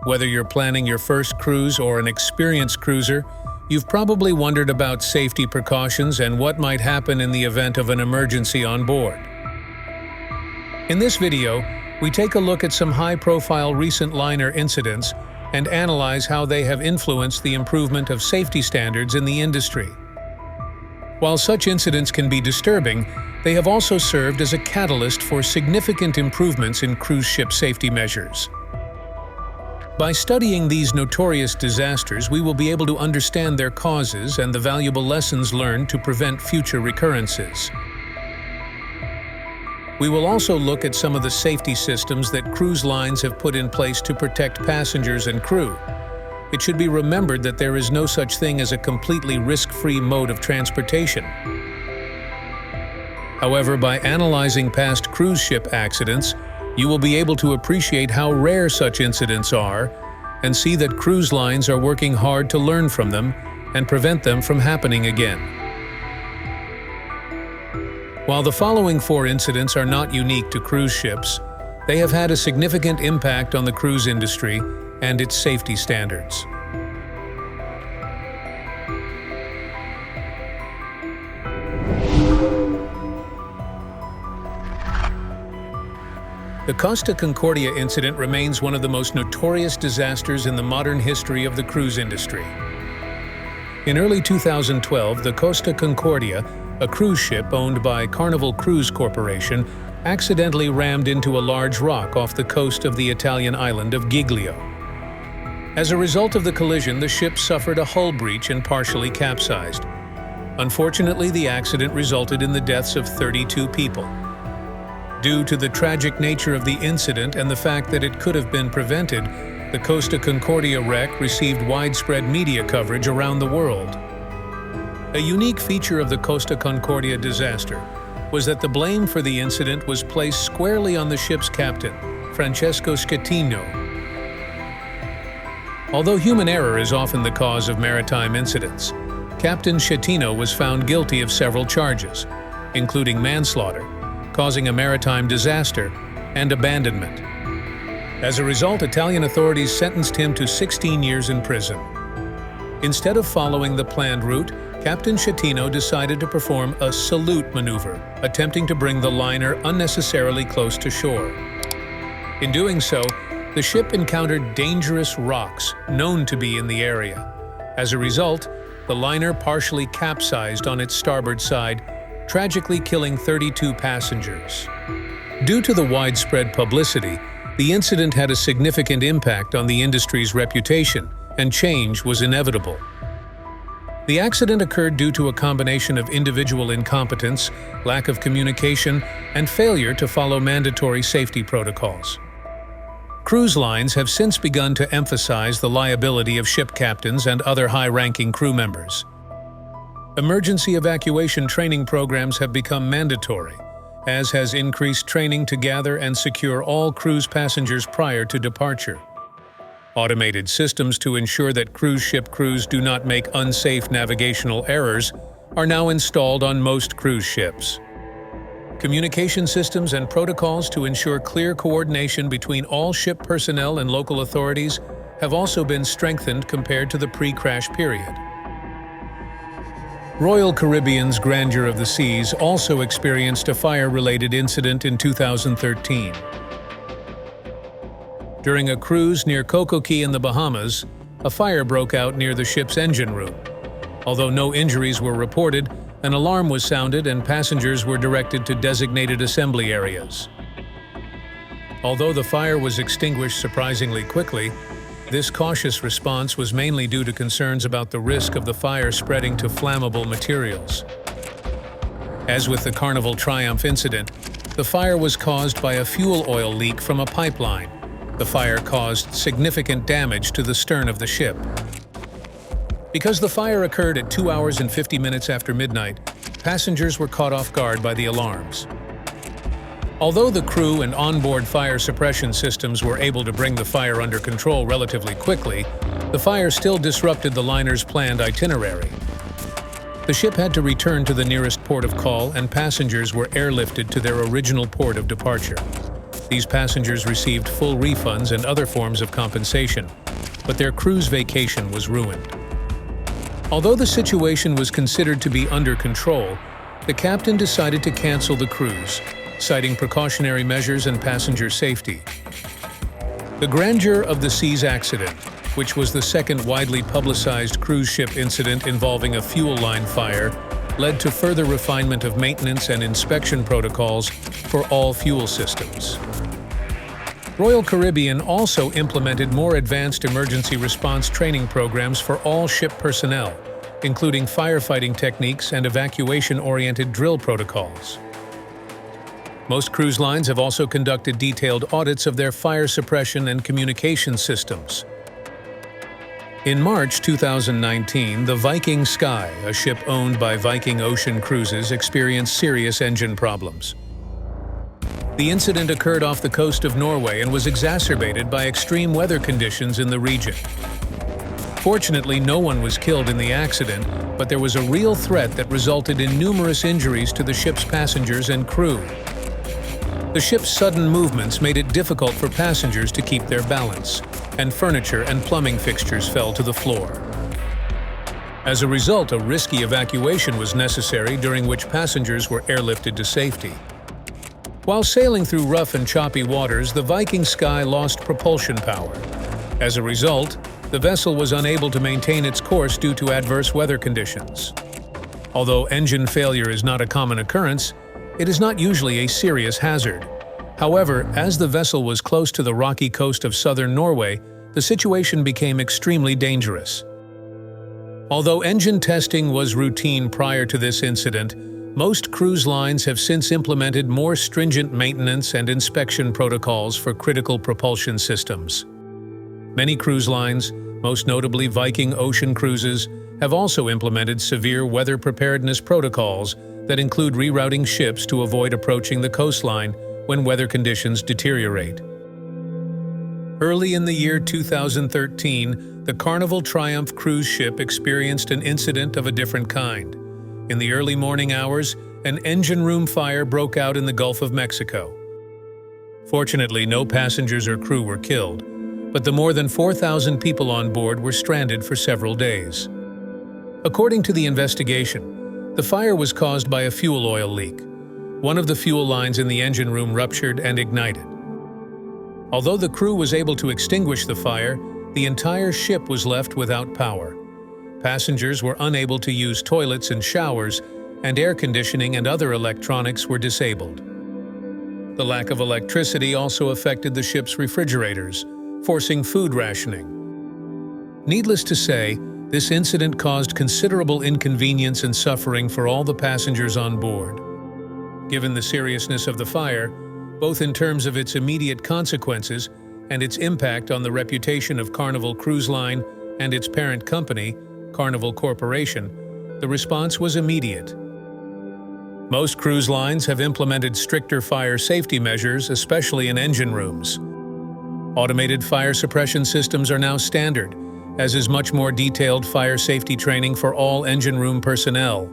Whether you're planning your first cruise or an experienced cruiser, you've probably wondered about safety precautions and what might happen in the event of an emergency on board. In this video, we take a look at some high-profile recent liner incidents and analyze how they have influenced the improvement of safety standards in the industry. While such incidents can be disturbing, they have also served as a catalyst for significant improvements in cruise ship safety measures. By studying these notorious disasters, we will be able to understand their causes and the valuable lessons learned to prevent future recurrences. We will also look at some of the safety systems that cruise lines have put in place to protect passengers and crew. It should be remembered that there is no such thing as a completely risk-free mode of transportation. However, by analyzing past cruise ship accidents, you will be able to appreciate how rare such incidents are and see that cruise lines are working hard to learn from them and prevent them from happening again. While the following 4 incidents are not unique to cruise ships, they have had a significant impact on the cruise industry and its safety standards. The Costa Concordia incident remains one of the most notorious disasters in the modern history of the cruise industry. In early 2012, the Costa Concordia, a cruise ship owned by Carnival Cruise Corporation, accidentally rammed into a large rock off the coast of the Italian island of Giglio. As a result of the collision, the ship suffered a hull breach and partially capsized. Unfortunately, the accident resulted in the deaths of 32 people. Due to the tragic nature of the incident and the fact that it could have been prevented, the Costa Concordia wreck received widespread media coverage around the world. A unique feature of the Costa Concordia disaster was that the blame for the incident was placed squarely on the ship's captain, Francesco Schettino. Although human error is often the cause of maritime incidents, Captain Schettino was found guilty of several charges, including manslaughter, causing a maritime disaster, and abandonment. As a result, Italian authorities sentenced him to 16 years in prison. Instead of following the planned route, Captain Schettino decided to perform a salute maneuver, attempting to bring the liner unnecessarily close to shore. In doing so, the ship encountered dangerous rocks known to be in the area. As a result, the liner partially capsized on its starboard side, tragically killing 32 passengers. Due to the widespread publicity, the incident had a significant impact on the industry's reputation, and change was inevitable. The accident occurred due to a combination of individual incompetence, lack of communication, and failure to follow mandatory safety protocols. Cruise lines have since begun to emphasize the liability of ship captains and other high-ranking crew members. Emergency evacuation training programs have become mandatory, as has increased training to gather and secure all cruise passengers prior to departure. Automated systems to ensure that cruise ship crews do not make unsafe navigational errors are now installed on most cruise ships. Communication systems and protocols to ensure clear coordination between all ship personnel and local authorities have also been strengthened compared to the pre-crash period. Royal Caribbean's Grandeur of the Seas also experienced a fire-related incident in 2013. During a cruise near Coco Key in the Bahamas, a fire broke out near the ship's engine room. Although no injuries were reported, an alarm was sounded and passengers were directed to designated assembly areas. Although the fire was extinguished surprisingly quickly, this cautious response was mainly due to concerns about the risk of the fire spreading to flammable materials. As with the Carnival Triumph incident, the fire was caused by a fuel oil leak from a pipeline. The fire caused significant damage to the stern of the ship. Because the fire occurred at 2 hours and 50 minutes after midnight, passengers were caught off guard by the alarms. Although the crew and onboard fire suppression systems were able to bring the fire under control relatively quickly, the fire still disrupted the liner's planned itinerary. The ship had to return to the nearest port of call, and passengers were airlifted to their original port of departure. These passengers received full refunds and other forms of compensation, but their cruise vacation was ruined. Although the situation was considered to be under control, the captain decided to cancel the cruise, citing precautionary measures and passenger safety. The Grandeur of the Seas accident, which was the second widely publicized cruise ship incident involving a fuel line fire, led to further refinement of maintenance and inspection protocols for all fuel systems. Royal Caribbean also implemented more advanced emergency response training programs for all ship personnel, including firefighting techniques and evacuation-oriented drill protocols. Most cruise lines have also conducted detailed audits of their fire suppression and communication systems. In March 2019, the Viking Sky, a ship owned by Viking Ocean Cruises, experienced serious engine problems. The incident occurred off the coast of Norway and was exacerbated by extreme weather conditions in the region. Fortunately, no one was killed in the accident, but there was a real threat that resulted in numerous injuries to the ship's passengers and crew. The ship's sudden movements made it difficult for passengers to keep their balance, and furniture and plumbing fixtures fell to the floor. As a result, a risky evacuation was necessary, during which passengers were airlifted to safety. While sailing through rough and choppy waters, the Viking Sky lost propulsion power. As a result, the vessel was unable to maintain its course due to adverse weather conditions. Although engine failure is not a common occurrence, it is not usually a serious hazard. However, as the vessel was close to the rocky coast of southern Norway, the situation became extremely dangerous. Although engine testing was routine prior to this incident, most cruise lines have since implemented more stringent maintenance and inspection protocols for critical propulsion systems. Many cruise lines, most notably Viking Ocean Cruises, have also implemented severe weather preparedness protocols that include rerouting ships to avoid approaching the coastline when weather conditions deteriorate. Early in the year 2013, the Carnival Triumph cruise ship experienced an incident of a different kind. In the early morning hours, an engine room fire broke out in the Gulf of Mexico. Fortunately, no passengers or crew were killed, but the more than 4,000 people on board were stranded for several days. According to the investigation, the fire was caused by a fuel oil leak. One of the fuel lines in the engine room ruptured and ignited. Although the crew was able to extinguish the fire, the entire ship was left without power. Passengers were unable to use toilets and showers, and air conditioning and other electronics were disabled. The lack of electricity also affected the ship's refrigerators, forcing food rationing. Needless to say, this incident caused considerable inconvenience and suffering for all the passengers on board. Given the seriousness of the fire, both in terms of its immediate consequences and its impact on the reputation of Carnival Cruise Line and its parent company, Carnival Corporation, the response was immediate. Most cruise lines have implemented stricter fire safety measures, especially in engine rooms. Automated fire suppression systems are now standard, as is much more detailed fire safety training for all engine room personnel.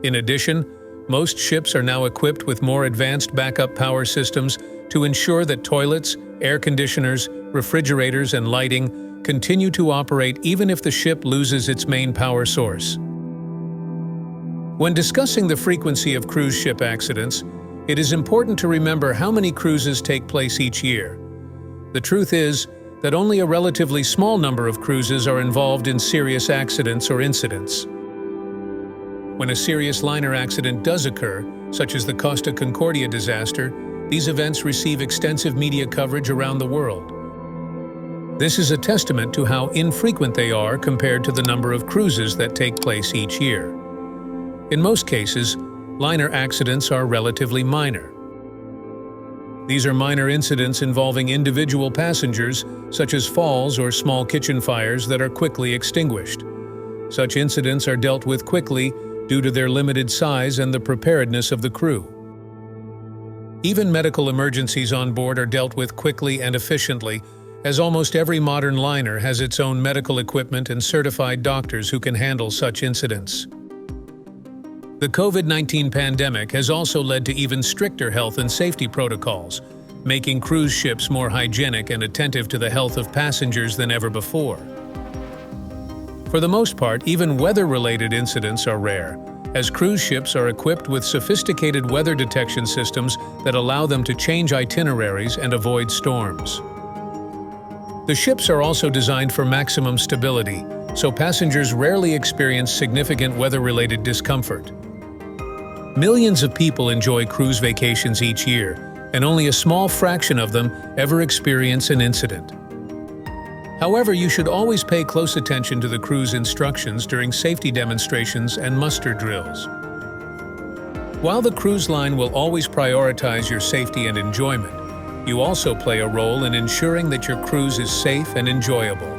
In addition, most ships are now equipped with more advanced backup power systems to ensure that toilets, air conditioners, refrigerators, and lighting continue to operate even if the ship loses its main power source. When discussing the frequency of cruise ship accidents, it is important to remember how many cruises take place each year. The truth is that only a relatively small number of cruises are involved in serious accidents or incidents. When a serious liner accident does occur, such as the Costa Concordia disaster, these events receive extensive media coverage around the world. This is a testament to how infrequent they are compared to the number of cruises that take place each year. In most cases, liner accidents are relatively minor. These are minor incidents involving individual passengers, such as falls or small kitchen fires that are quickly extinguished. Such incidents are dealt with quickly due to their limited size and the preparedness of the crew. Even medical emergencies on board are dealt with quickly and efficiently, as almost every modern liner has its own medical equipment and certified doctors who can handle such incidents. The COVID-19 pandemic has also led to even stricter health and safety protocols, making cruise ships more hygienic and attentive to the health of passengers than ever before. For the most part, even weather-related incidents are rare, as cruise ships are equipped with sophisticated weather detection systems that allow them to change itineraries and avoid storms. The ships are also designed for maximum stability, so passengers rarely experience significant weather-related discomfort. Millions of people enjoy cruise vacations each year, and only a small fraction of them ever experience an incident. However, you should always pay close attention to the cruise instructions during safety demonstrations and muster drills. While the cruise line will always prioritize your safety and enjoyment, you also play a role in ensuring that your cruise is safe and enjoyable.